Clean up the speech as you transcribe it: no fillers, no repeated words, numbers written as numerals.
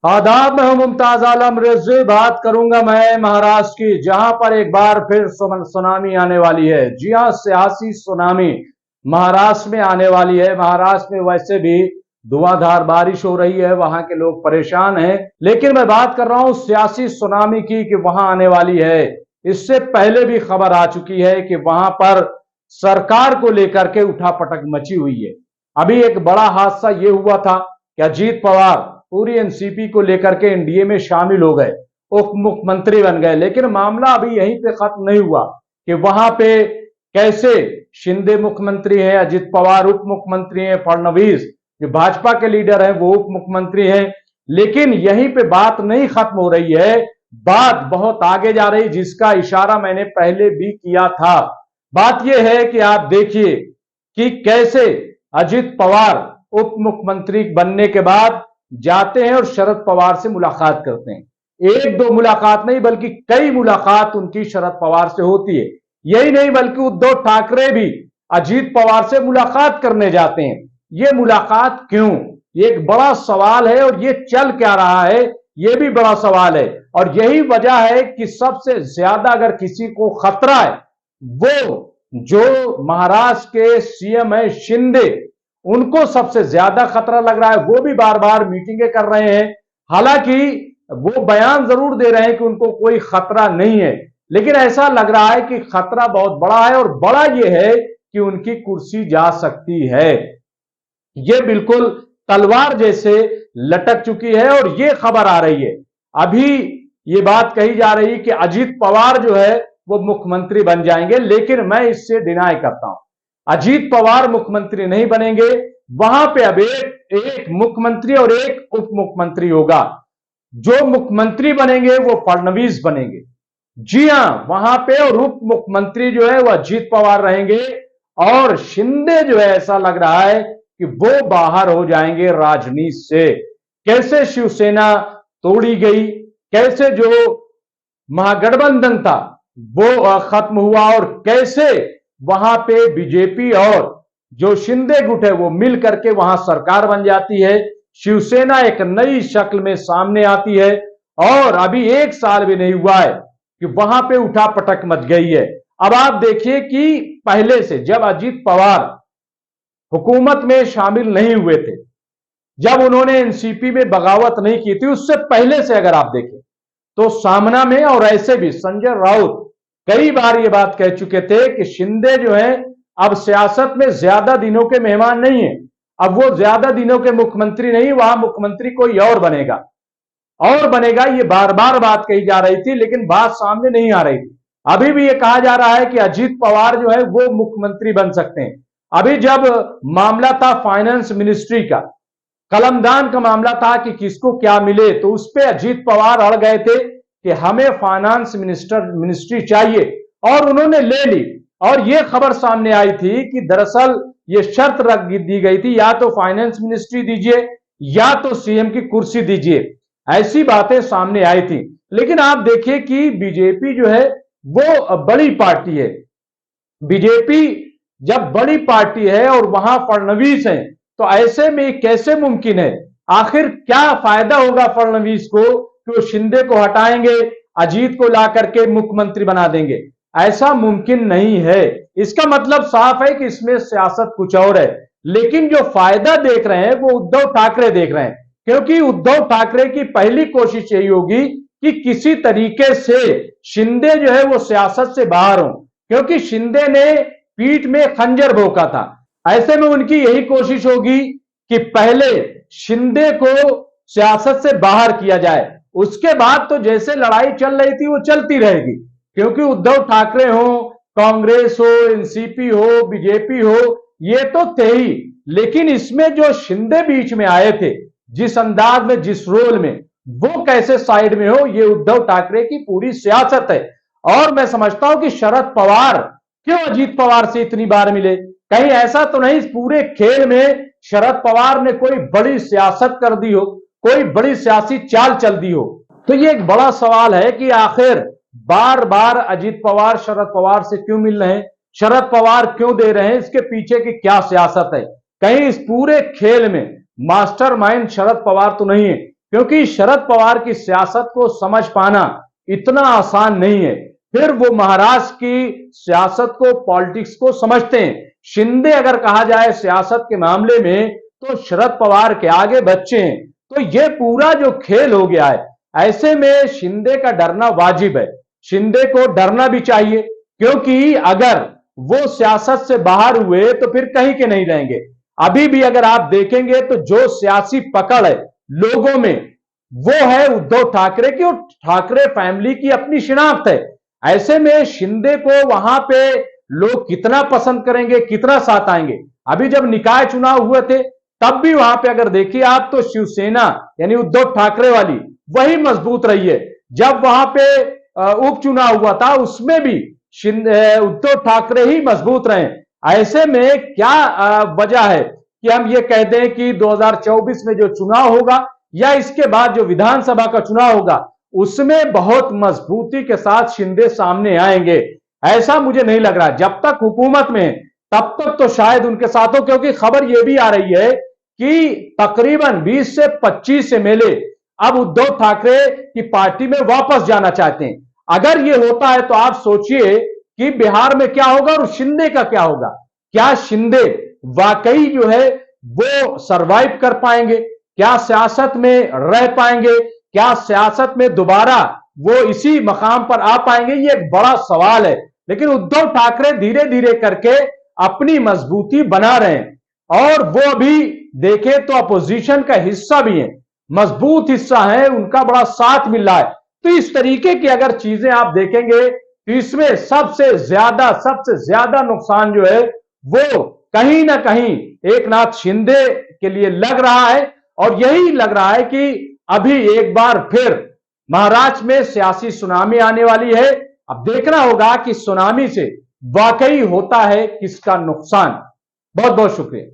आदाब, में हूं मुमताज आलम रिजवी। बात करूंगा मैं महाराष्ट्र की, जहां पर एक बार फिर सुनामी आने वाली है। जी हां, सियासी सुनामी महाराष्ट्र में आने वाली है। महाराष्ट्र में वैसे भी धुआंधार बारिश हो रही है, वहां के लोग परेशान हैं, लेकिन मैं बात कर रहा हूं सियासी सुनामी की कि वहां आने वाली है। इससे पहले भी खबर आ चुकी है कि वहां पर सरकार को लेकर के उठापटक मची हुई है। अभी एक बड़ा हादसा यह हुआ था कि अजीत पवार पूरी एनसीपी को लेकर के एनडीए में शामिल हो गए, उप मुख्यमंत्री बन गए। लेकिन मामला अभी यहीं पे खत्म नहीं हुआ कि वहां पे कैसे शिंदे मुख्यमंत्री हैं, अजित पवार उप मुख्यमंत्री हैं, फडणवीस जो भाजपा के लीडर हैं वो उप मुख्यमंत्री हैं। लेकिन यहीं पे बात नहीं खत्म हो रही है, बात बहुत आगे जा रही, जिसका इशारा मैंने पहले भी किया था। बात यह है कि आप देखिए कि कैसे अजित पवार उप मुख्यमंत्री बनने के बाद जाते हैं और शरद पवार से मुलाकात करते हैं। एक दो मुलाकात नहीं बल्कि कई मुलाकात उनकी शरद पवार से होती है। यही नहीं बल्कि उद्धव ठाकरे भी अजीत पवार से मुलाकात करने जाते हैं। ये मुलाकात क्यों, ये एक बड़ा सवाल है, और ये चल क्या रहा है ये भी बड़ा सवाल है। और यही वजह है कि सबसे ज्यादा अगर किसी को खतरा है, वो जो महाराष्ट्र के सीएम है शिंदे, उनको सबसे ज्यादा खतरा लग रहा है। वो भी बार बार मीटिंगें कर रहे हैं, हालांकि वो बयान जरूर दे रहे हैं कि उनको कोई खतरा नहीं है, लेकिन ऐसा लग रहा है कि खतरा बहुत बड़ा है। और बड़ा यह है कि उनकी कुर्सी जा सकती है। ये बिल्कुल तलवार जैसे लटक चुकी है और ये खबर आ रही है। अभी ये बात कही जा रही है कि अजीत पवार जो है वो मुख्यमंत्री बन जाएंगे, लेकिन मैं इससे डिनाई करता हूं। अजीत पवार मुख्यमंत्री नहीं बनेंगे। वहां पे अब एक मुख्यमंत्री और एक उप मुख्यमंत्री होगा। जो मुख्यमंत्री बनेंगे वो फडणवीस बनेंगे। जी हां, वहां पे और उप मुख्यमंत्री जो है वो अजीत पवार रहेंगे। और शिंदे जो है ऐसा लग रहा है कि वो बाहर हो जाएंगे राजनीति से। कैसे शिवसेना तोड़ी गई, कैसे जो महागठबंधन था वो खत्म हुआ, और कैसे वहां पे बीजेपी और जो शिंदे गुट है वो मिल करके वहां सरकार बन जाती है। शिवसेना एक नई शक्ल में सामने आती है। और अभी एक साल भी नहीं हुआ है कि वहां पे उठापटक मच गई है। अब आप देखिए कि पहले से जब अजीत पवार हुकूमत में शामिल नहीं हुए थे, जब उन्होंने एनसीपी में बगावत नहीं की थी, उससे पहले से अगर आप देखें तो सामना में और ऐसे भी संजय राउत कई बार ये बात कह चुके थे कि शिंदे जो है अब सियासत में ज्यादा दिनों के मेहमान नहीं है। अब वो ज्यादा दिनों के मुख्यमंत्री नहीं, वहां मुख्यमंत्री कोई और बनेगा और बनेगा। ये बार बार बात कही जा रही थी, लेकिन बात सामने नहीं आ रही थी। अभी भी ये कहा जा रहा है कि अजीत पवार जो है वो मुख्यमंत्री बन सकते हैं। अभी जब मामला था फाइनेंस मिनिस्ट्री का, कलमदान का मामला था कि किसको क्या मिले, तो उस पर अजीत पवार अड़ गए थे कि हमें फाइनेंस मिनिस्ट्री चाहिए, और उन्होंने ले ली। और यह खबर सामने आई थी कि दरअसल ये शर्त रख दी गई थी, या तो फाइनेंस मिनिस्ट्री दीजिए या तो सीएम की कुर्सी दीजिए। ऐसी बातें सामने आई थी। लेकिन आप देखिए कि बीजेपी जो है वो बड़ी पार्टी है। बीजेपी जब बड़ी पार्टी है और वहां फडणवीस है, तो ऐसे में कैसे मुमकिन है? आखिर क्या फायदा होगा फडणवीस को कि वो शिंदे को हटाएंगे, अजीत को ला करके मुख्यमंत्री बना देंगे? ऐसा मुमकिन नहीं है। इसका मतलब साफ है कि इसमें सियासत कुछ और है। लेकिन जो फायदा देख रहे हैं वो उद्धव ठाकरे देख रहे हैं, क्योंकि उद्धव ठाकरे की पहली कोशिश यही होगी कि किसी तरीके से शिंदे जो है वो सियासत से बाहर हो, क्योंकि शिंदे ने पीठ में खंजर भोंका था। ऐसे में उनकी यही कोशिश होगी कि पहले शिंदे को सियासत से बाहर किया जाए, उसके बाद तो जैसे लड़ाई चल रही थी वो चलती रहेगी। क्योंकि उद्धव ठाकरे हो, कांग्रेस हो, एनसीपी हो, बीजेपी हो, ये तो थे ही, लेकिन इसमें जो शिंदे बीच में आए थे, जिस अंदाज में, जिस रोल में, वो कैसे साइड में हो, ये उद्धव ठाकरे की पूरी सियासत है। और मैं समझता हूं कि शरद पवार क्यों अजीत पवार से इतनी बार मिले? कहीं ऐसा तो नहीं इस पूरे खेल में शरद पवार ने कोई बड़ी सियासत कर दी हो, कोई बड़ी सियासी चाल चल दी हो? तो ये एक बड़ा सवाल है कि आखिर बार बार अजीत पवार शरद पवार से क्यों मिल रहे हैं, शरद पवार क्यों दे रहे हैं, इसके पीछे की क्या सियासत है? कहीं इस पूरे खेल में मास्टरमाइंड शरद पवार तो नहीं है? क्योंकि शरद पवार की सियासत को समझ पाना इतना आसान नहीं है। फिर वो महाराष्ट्र की सियासत को, पॉलिटिक्स को समझते हैं। शिंदे अगर कहा जाए सियासत के मामले में तो शरद पवार के आगे बच्चे हैं। तो ये पूरा जो खेल हो गया है, ऐसे में शिंदे का डरना वाजिब है। शिंदे को डरना भी चाहिए, क्योंकि अगर वो सियासत से बाहर हुए तो फिर कहीं के नहीं रहेंगे। अभी भी अगर आप देखेंगे तो जो सियासी पकड़ है लोगों में, वो है उद्धव ठाकरे की, और ठाकरे फैमिली की अपनी शिनाख्त है। ऐसे में शिंदे को वहां पे लोग कितना पसंद करेंगे, कितना साथ आएंगे। अभी जब निकाय चुनाव हुए थे तब भी वहां पे अगर देखिए आप तो शिवसेना यानी उद्धव ठाकरे वाली वही मजबूत रही है। जब वहां पे उपचुनाव हुआ था उसमें भी उद्धव ठाकरे ही मजबूत रहे। ऐसे में क्या वजह है कि हम ये कह दें कि 2024 में जो चुनाव होगा या इसके बाद जो विधानसभा का चुनाव होगा उसमें बहुत मजबूती के साथ शिंदे सामने आएंगे? ऐसा मुझे नहीं लग रहा। जब तक हुकूमत में तब तक तो शायद उनके साथ हो, क्योंकि खबर यह भी आ रही है कि तकरीबन 20 से 25 एमएलए अब उद्धव ठाकरे की पार्टी में वापस जाना चाहते हैं। अगर यह होता है तो आप सोचिए कि बिहार में क्या होगा और शिंदे का क्या होगा। क्या शिंदे वाकई जो है वो सरवाइव कर पाएंगे? क्या सियासत में रह पाएंगे? क्या सियासत में दोबारा वो इसी मकाम पर आ पाएंगे? ये एक बड़ा सवाल है। लेकिन उद्धव ठाकरे धीरे धीरे करके अपनी मजबूती बना रहे हैं, और वो अभी देखें तो अपोजिशन का हिस्सा भी है, मजबूत हिस्सा है, उनका बड़ा साथ मिल रहा है। तो इस तरीके की अगर चीजें आप देखेंगे तो इसमें सबसे ज्यादा नुकसान जो है वो कहीं ना कहीं एकनाथ शिंदे के लिए लग रहा है। और यही लग रहा है कि अभी एक बार फिर महाराष्ट्र में सियासी सुनामी आने वाली है। अब देखना होगा कि सुनामी से वाकई होता है किसका नुकसान। बहुत बहुत शुक्रिया।